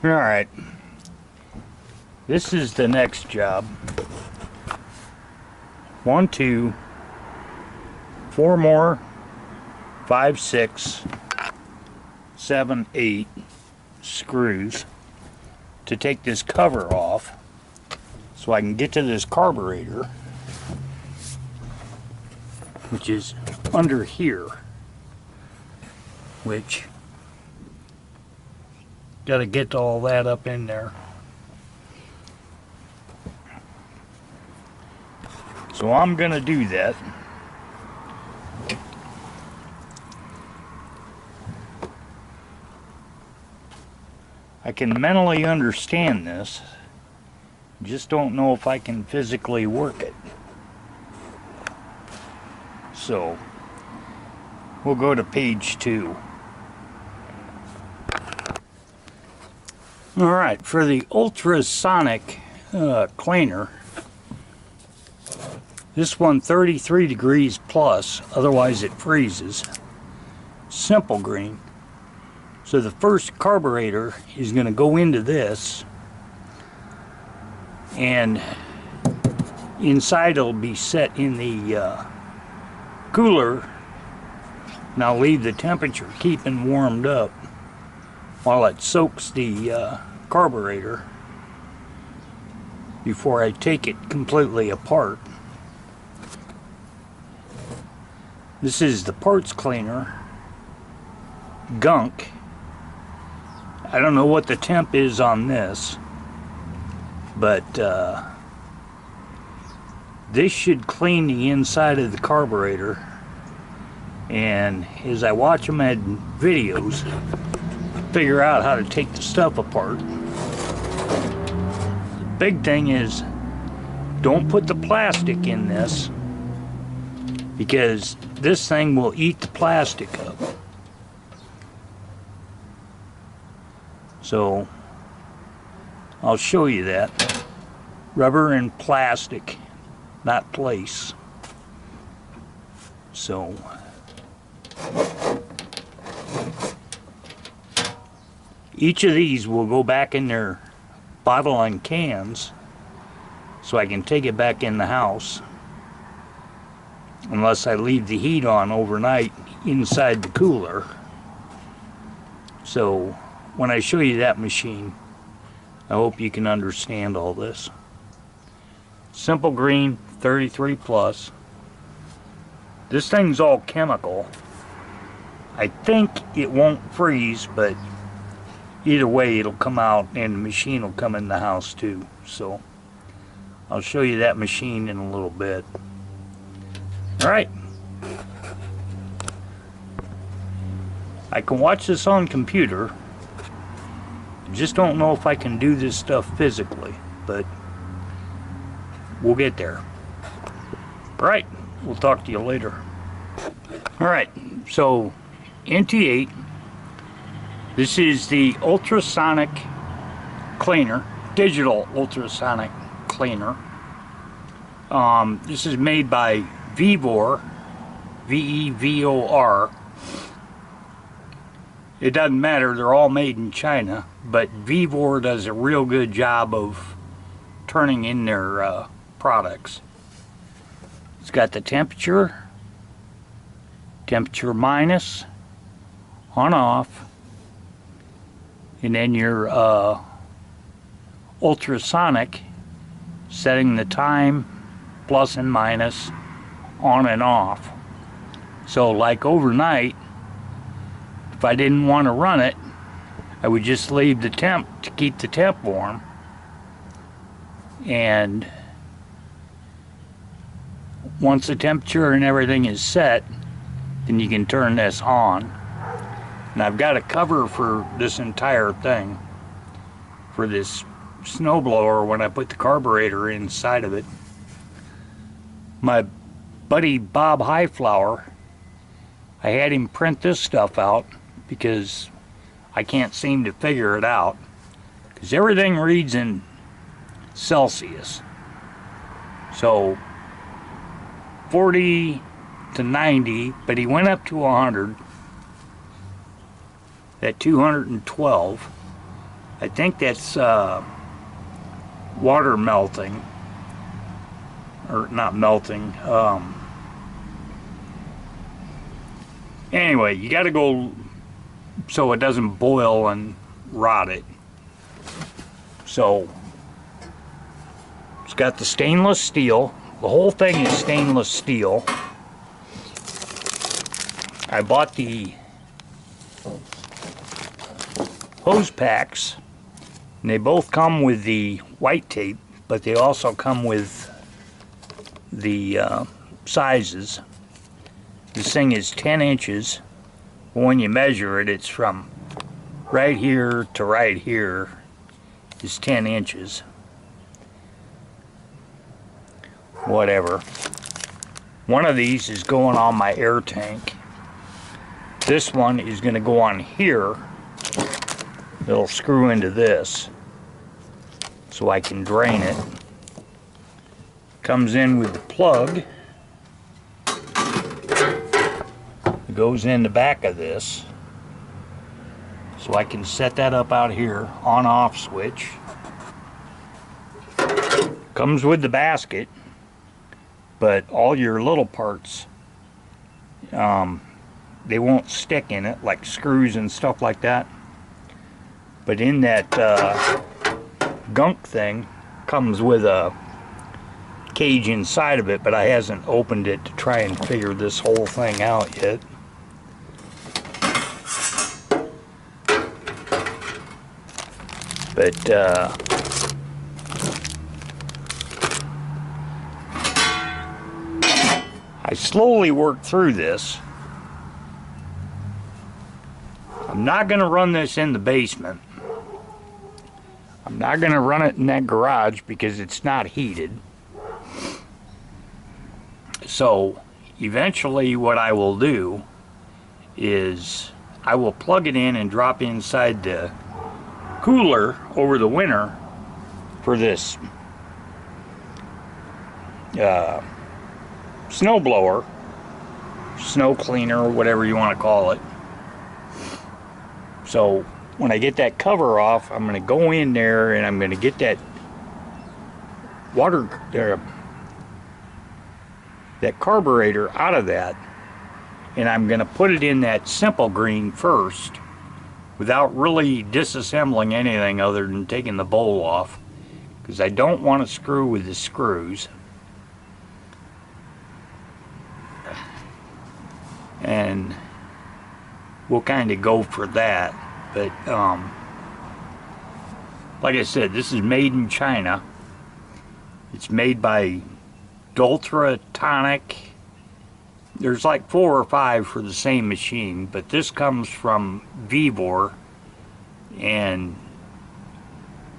Alright, this is the next job. 1, 2, 4 more, 5, 6, 7, 8 screws to take this cover off so I can get to this carburetor, which is under here, which got to get all that up in there. So I'm going to do that. I can mentally understand this, just don't know if I can physically work it. So we'll go to page 2. Alright, for the ultrasonic cleaner, this one 33 degrees plus, otherwise it freezes. Simple green. So the first carburetor is going to go into this, and inside it'll be set in the cooler, and I'll leave the temperature keeping warmed up while it soaks the carburetor before I take it completely apart. This is the parts cleaner, gunk. I don't know what the temp is on this, but this should clean the inside of the carburetor, and as I watch them at videos, figure out how to take the stuff apart. The big thing is, don't put the plastic in this, because this thing will eat the plastic up. So I'll show you that. Rubber and plastic, not place. So each of these will go back in their bottle and cans so I can take it back in the house, unless I leave the heat on overnight inside the cooler. So when I show you that machine, I hope you can understand all this. Simple green, 33 plus. This thing's all chemical. I think it won't freeze, but either way it'll come out and the machine will come in the house too. So I'll show you that machine in a little bit. Alright. I can watch this on computer. I just don't know if I can do this stuff physically, but we'll get there. Alright, we'll talk to you later. Alright, so NT8. This is the ultrasonic cleaner, digital ultrasonic cleaner. This is made by Vevor, V-E-V-O-R. It doesn't matter, they're all made in China, but Vevor does a real good job of turning in their products. It's got the temperature minus, on off, and then your ultrasonic, setting the time, plus and minus, on and off. So like overnight, if I didn't want to run it, I would just leave the temp to keep the temp warm, and once the temperature and everything is set, then you can turn this on. And I've got a cover for this entire thing, for this snowblower when I put the carburetor inside of it. My buddy Bob Highflower, I had him print this stuff out because I can't seem to figure it out, because everything reads in Celsius. So 40 to 90, but he went up to 100 at 212, I think that's water melting, or not melting. Anyway, you got to go so it doesn't boil and rot it. So it's got the stainless steel. The whole thing is stainless steel. I bought the hose packs, and they both come with the white tape, but they also come with the sizes. This thing is 10 inches. When you measure it, it's from right here to right here is 10 inches. Whatever. One of these is going on my air tank. This one is going to go on here. It'll screw into this so I can drain it. Comes in with the plug. It goes in the back of this. So I can set that up out here, on-off switch. Comes with the basket, but all your little parts, they won't stick in it, like screws and stuff like that. But in that gunk thing, comes with a cage inside of it, but I hasn't opened it to try and figure this whole thing out yet. But I slowly work through this. I'm not going to run this in the basement. I'm not going to run it in that garage because it's not heated. So eventually what I will do is I will plug it in and drop inside the cooler over the winter for this snow blower, snow cleaner, whatever you want to call it. So when I get that cover off, I'm going to go in there and I'm going to get that water, that carburetor out of that, and I'm going to put it in that simple green first without really disassembling anything other than taking the bowl off, because I don't want to screw with the screws. And we'll kind of go for that. But like I said, this is made in China. It's made by Doltra Tonic. There's like 4 or 5 for the same machine, but this comes from Vivor, and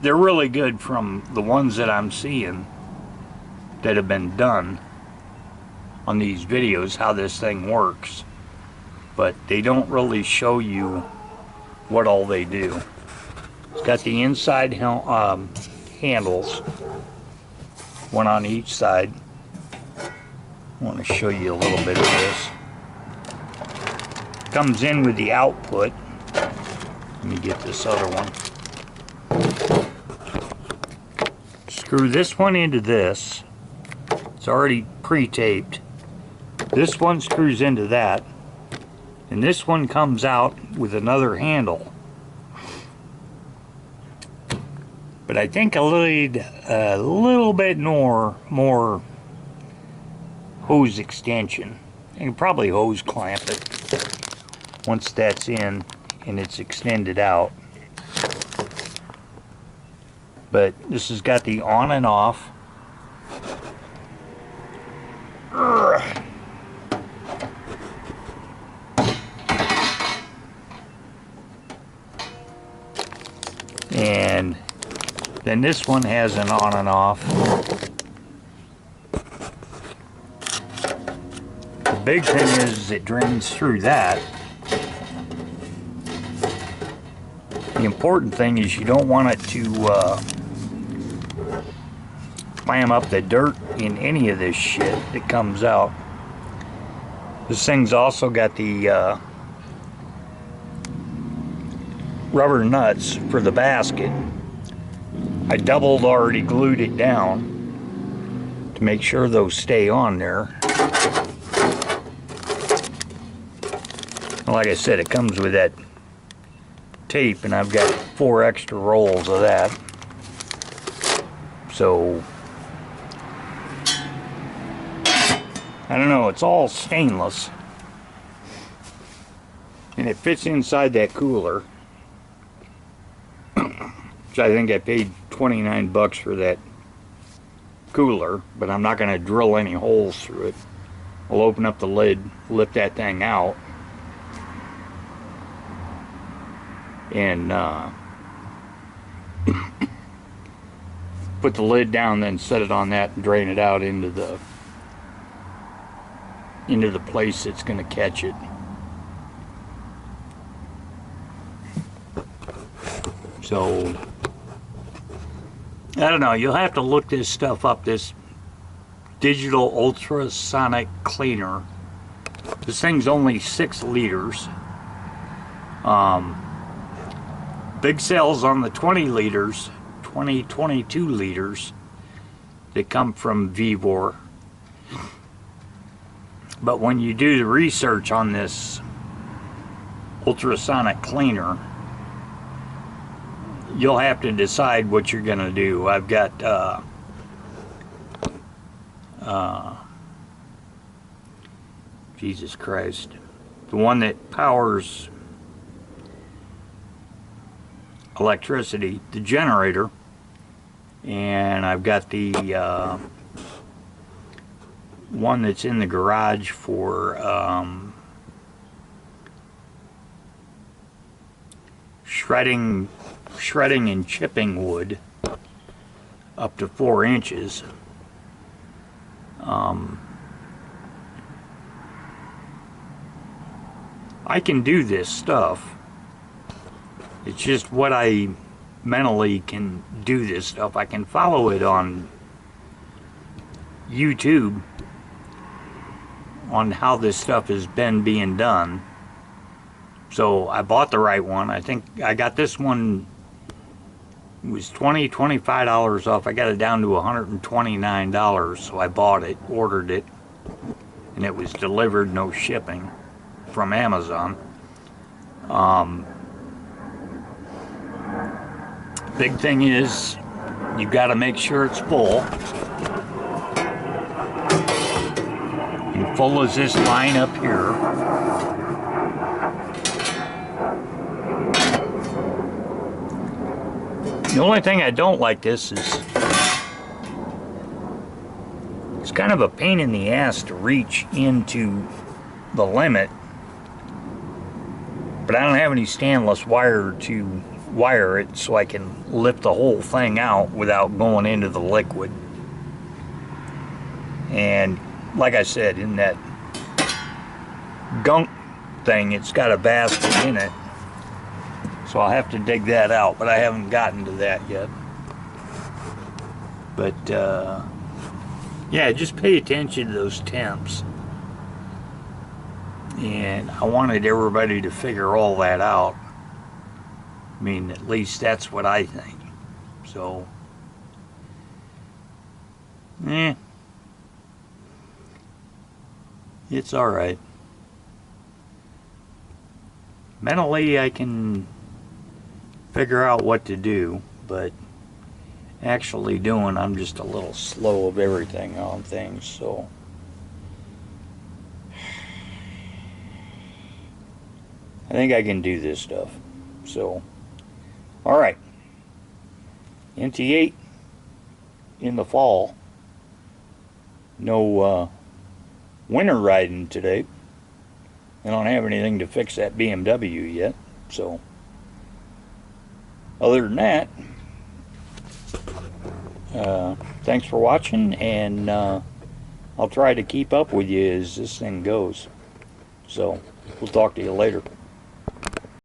they're really good from the ones that I'm seeing that have been done on these videos, how this thing works. But they don't really show you what all they do. It's got the inside handles, one on each side. I want to show you a little bit of this. Comes in with the output. Let me get this other one. Screw this one into this. It's already pre-taped. This one screws into that. And this one comes out with another handle. But I think I'll need a little bit more hose extension. I can probably hose clamp it once that's in and it's extended out. But this has got the on and off. And then this one has an on and off. The big thing is it drains through that. The important thing is you don't want it to clam up the dirt in any of this shit that comes out. This thing's also got the rubber nuts for the basket. I already glued it down to make sure those stay on there. Like I said, it comes with that tape, and I've got 4 extra rolls of that. So I don't know, it's all stainless, and it fits inside that cooler, which I think I paid 29 bucks for that cooler, but I'm not going to drill any holes through it. I'll open up the lid, lift that thing out, and put the lid down, then set it on that and drain it out into the place that's going to catch it. So I don't know, you'll have to look this stuff up, this digital ultrasonic cleaner. This thing's only 6 liters. Big sales on the 20 liters, 22 liters that come from Vivor. But when you do the research on this ultrasonic cleaner, you'll have to decide what you're going to do. I've got Jesus Christ, the one that powers electricity, the generator, and I've got the one that's in the garage for shredding and chipping wood up to 4 inches. I can do this stuff. It's just what I mentally can do this stuff. I can follow it on YouTube on how this stuff has been being done. So I bought the right one. I think I got this one, it was $25 off. I got it down to $129, so I bought it, ordered it, and it was delivered, no shipping, from Amazon. Big thing is, you got to make sure it's full. And full as this line up here. The only thing I don't like this is it's kind of a pain in the ass to reach into the limit, but I don't have any stainless wire to wire it so I can lift the whole thing out without going into the liquid. And like I said, in that gunk thing, it's got a basket in it, so I'll have to dig that out, but I haven't gotten to that yet. But yeah, just pay attention to those temps, and I wanted everybody to figure all that out. I mean, at least that's what I think. So it's alright. Mentally I can figure out what to do, but actually doing, I'm just a little slow of everything on things. So I think I can do this stuff. So alright, NT8 in the fall. No winter riding today. I don't have anything to fix that BMW yet, so other than that, thanks for watching, and I'll try to keep up with you as this thing goes. So we'll talk to you later.